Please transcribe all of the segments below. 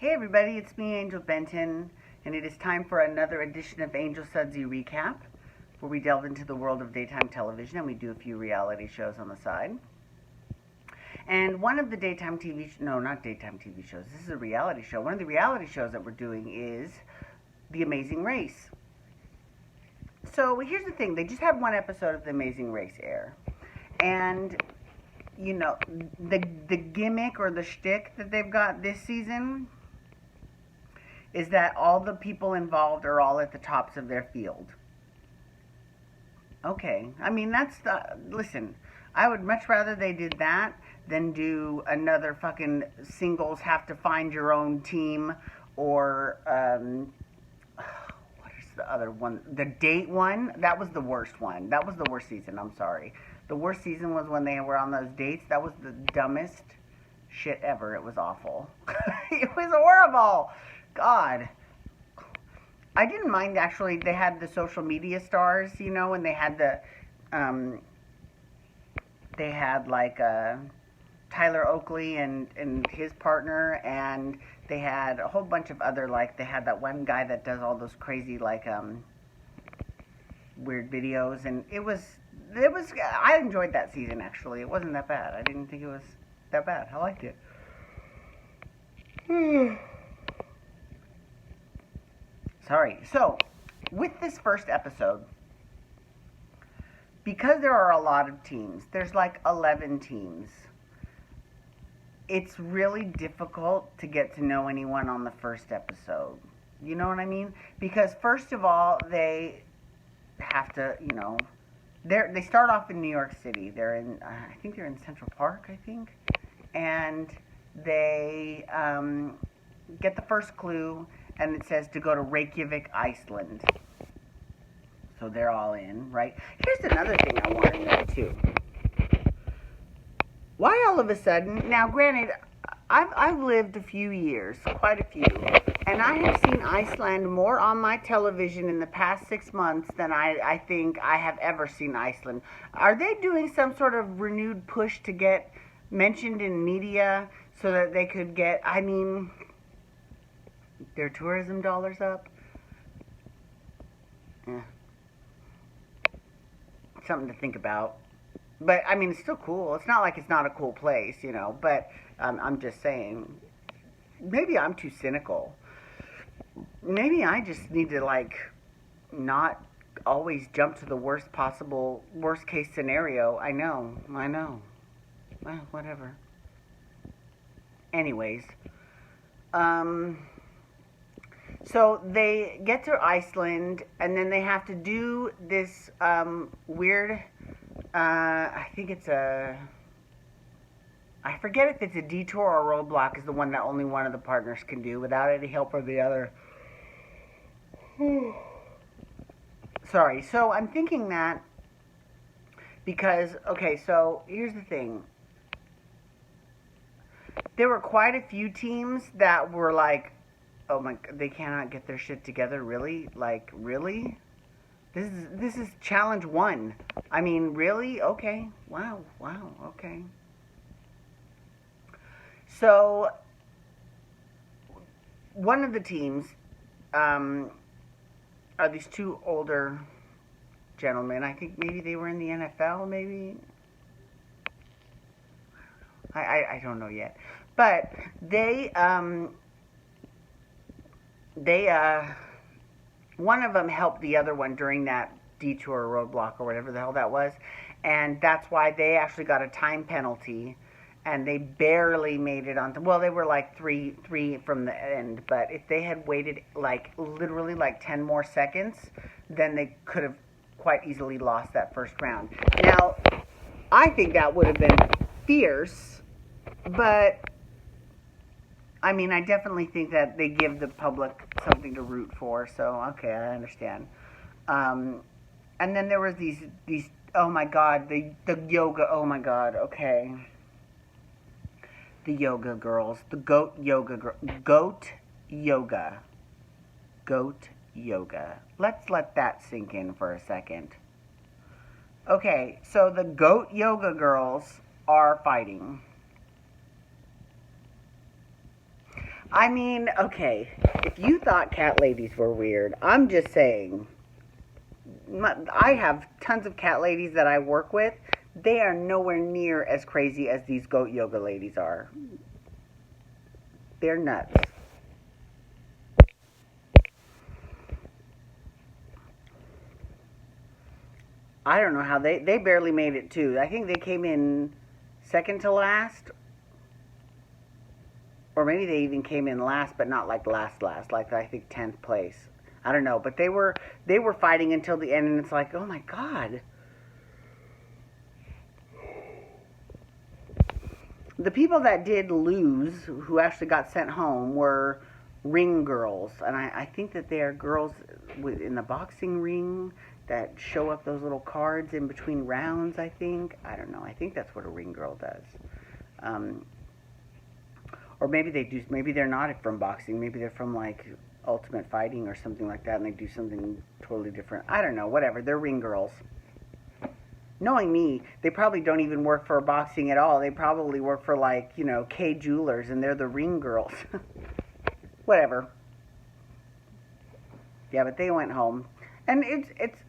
Hey everybody, it's me, Angel Benton, and it is time for another edition of Angel Sudsy Recap, where we delve into the world of daytime television and we do a few reality shows on the side. And one of the daytime TV, no, not daytime TV shows, this is a reality show. One of the reality shows that we're doing is The Amazing Race. So here's the thing, they just had one episode of The Amazing Race air. And, you know, the gimmick or the shtick that they've got this season is that all the people involved are all at the tops of their field. Okay, I mean, listen, I would much rather they did that than do another fucking singles have to find your own team, or, what is the other one? The date one? That was the worst one. That was the worst season, I'm sorry. The worst season was when they were on those dates. That was the dumbest shit ever. It was awful. It was horrible. God. I didn't mind, actually. They had the social media stars, you know, and they had like Tyler Oakley and his partner, and they had a whole bunch of other, like, they had that one guy that does all those crazy, like, weird videos, and it was, I enjoyed that season, actually. It wasn't that bad. I didn't think it was that bad. I liked it. Sorry. So, with this first episode, because there are a lot of teams, there's like 11 teams, it's really difficult to get to know anyone on the first episode. You know what I mean? Because first of all, they have to, you know, they start off in New York City. They're in, I think they're in Central Park, I think. And they get the first clue, and it says to go to Reykjavik, Iceland. So they're all in, right? Here's another thing I want to know, too. Why all of a sudden, now granted, I've lived a few years, quite a few, and I have seen Iceland more on my television in the past 6 months than I think I have ever seen Iceland. Are they doing some sort of renewed push to get mentioned in media so that they could get, I mean, their tourism dollars up? Yeah. Something to think about. But, I mean, it's still cool. It's not like it's not a cool place, you know. But I'm just saying, maybe I'm too cynical. Maybe I just need to, like, not always jump to the worst case scenario. I know. Well, whatever. Anyways. So they get to Iceland, and then they have to do this weird, I think it's I forget if it's a detour or a roadblock, is the one that only one of the partners can do without any help from the other. Sorry, so I'm thinking that because, okay, so here's the thing. There were quite a few teams that were like, oh my, they cannot get their shit together, really? Like, really? This is challenge 1. I mean, really? Okay. Wow, okay. So, one of the teams are these two older gentlemen. I think maybe they were in the NFL, maybe? I don't know yet. But they one of them helped the other one during that detour or roadblock or whatever the hell that was, and that's why they actually got a time penalty, and they barely made it on. Well, they were like three from the end, but if they had waited like literally like 10 more seconds, then they could have quite easily lost that first round. Now, I think that would have been fierce, but I mean, I definitely think that they give the public something to root for, so, okay, I understand. And then there was these, oh my god, the yoga, oh my god, okay. The yoga girls, the goat yoga. Let's let that sink in for a second. Okay, so the goat yoga girls are fighting. I mean, okay, if you thought cat ladies were weird, I'm just saying, I have tons of cat ladies that I work with. They are nowhere near as crazy as these goat yoga ladies are. They're nuts. I don't know how they barely made it too. I think they came in second to last, or maybe they even came in last, but not like last, like I think 10th place. I don't know, but they were fighting until the end, and it's like, oh my god. The people that did lose, who actually got sent home, were ring girls, and I think that they are girls in the boxing ring that show up those little cards in between rounds. I don't know. I think that's what a ring girl does. Um, or maybe they do. Maybe they're not from boxing. Maybe they're from like Ultimate Fighting or something like that, and they do something totally different. I don't know. Whatever. They're ring girls. Knowing me, they probably don't even work for boxing at all. They probably work for like, K Jewelers, and they're the ring girls. Whatever. Yeah, but they went home. And it's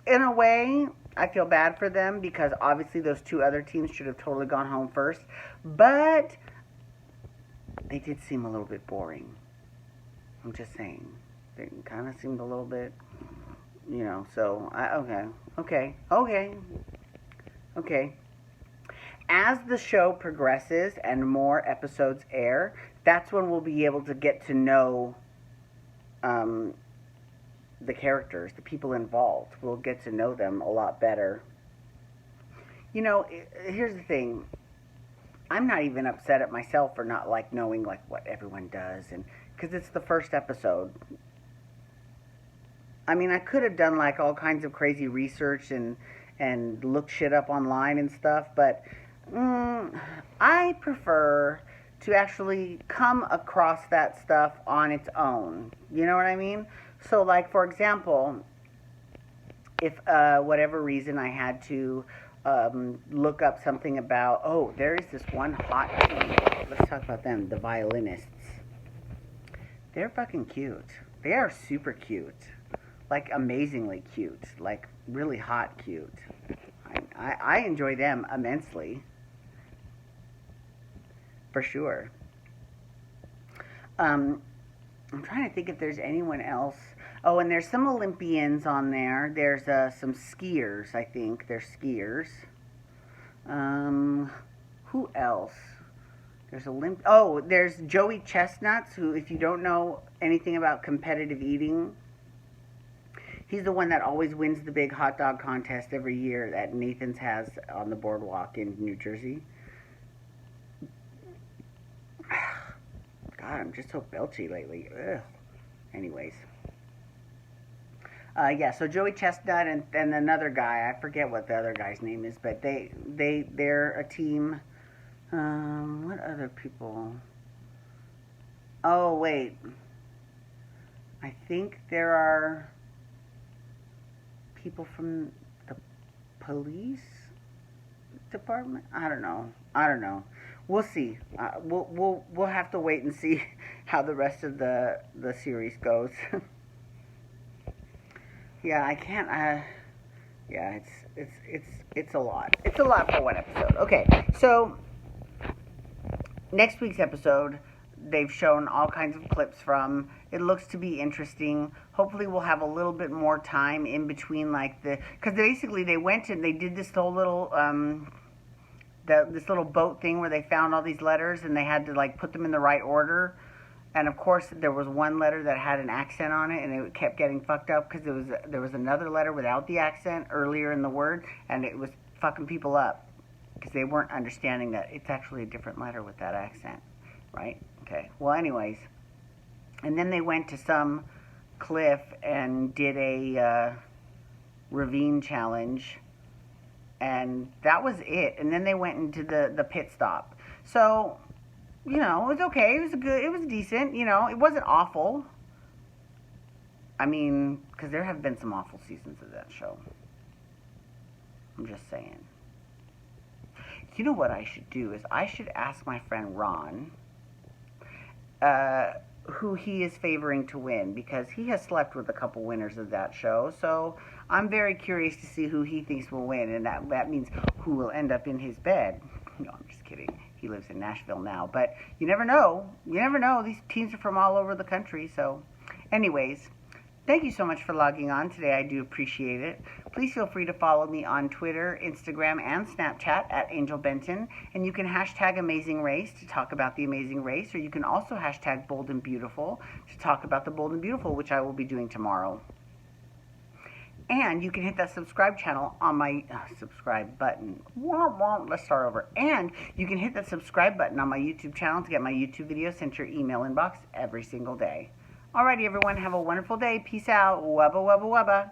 in a way, I feel bad for them because obviously those two other teams should have totally gone home first. But they did seem a little bit boring. I'm just saying. They kind of seemed a little bit, so okay. As the show progresses and more episodes air, that's when we'll be able to get to know the characters, the people involved. We'll get to know them a lot better. Here's the thing. I'm not even upset at myself for not like knowing like what everyone does, and because it's the first episode. I mean, I could have done like all kinds of crazy research and looked shit up online and stuff, but I prefer to actually come across that stuff on its own. You know what I mean? So, like, for example, if whatever reason I had to look up something about, there is this one hot team. Let's talk about them, the violinists. They're fucking cute. They are super cute. Like, amazingly cute. Like, really hot cute. I enjoy them immensely. For sure. I'm trying to think if there's anyone else. Oh, and there's some Olympians on there. There's some skiers, I think. They're skiers. Who else? There's Joey Chestnuts, who, if you don't know anything about competitive eating, he's the one that always wins the big hot dog contest every year that Nathan's has on the boardwalk in New Jersey. God, I'm just so belchy lately. Ugh. Anyways. So Joey Chestnut and another guy, I forget what the other guy's name is, but they're a team. What other people? Oh, wait. I think there are people from the police department. I don't know. We'll see. We'll have to wait and see how the rest of the series goes. Yeah, I can't. Yeah, it's a lot. It's a lot for one episode. Okay, so next week's episode, they've shown all kinds of clips from. It looks to be interesting. Hopefully, we'll have a little bit more time in between, because basically they went and they did this whole little this little boat thing where they found all these letters and they had to like put them in the right order. And of course, there was one letter that had an accent on it, and it kept getting fucked up because there was another letter without the accent earlier in the word, and it was fucking people up because they weren't understanding that it's actually a different letter with that accent, right? Okay. Well, anyways, and then they went to some cliff and did a ravine challenge, and that was it. And then they went into the pit stop. So, it was okay. It was decent. It wasn't awful. I mean, because there have been some awful seasons of that show. I'm just saying. You know what I should do is I should ask my friend Ron who he is favoring to win, because he has slept with a couple winners of that show. So I'm very curious to see who he thinks will win, and that means who will end up in his bed. No, I'm just kidding. He lives in Nashville now, but you never know. You never know. These teams are from all over the country. So anyways, thank you so much for logging on today. I do appreciate it. Please feel free to follow me on Twitter, Instagram, and Snapchat at Angel Benton. And you can hashtag Amazing Race to talk about the Amazing Race, or you can also hashtag Bold and Beautiful to talk about the Bold and Beautiful, which I will be doing tomorrow. And you can hit that subscribe channel on my subscribe button. Let's start over. And you can hit that subscribe button on my YouTube channel to get my YouTube videos sent to your email inbox every single day. Alrighty, everyone. Have a wonderful day. Peace out. Wubba, wubba, wubba.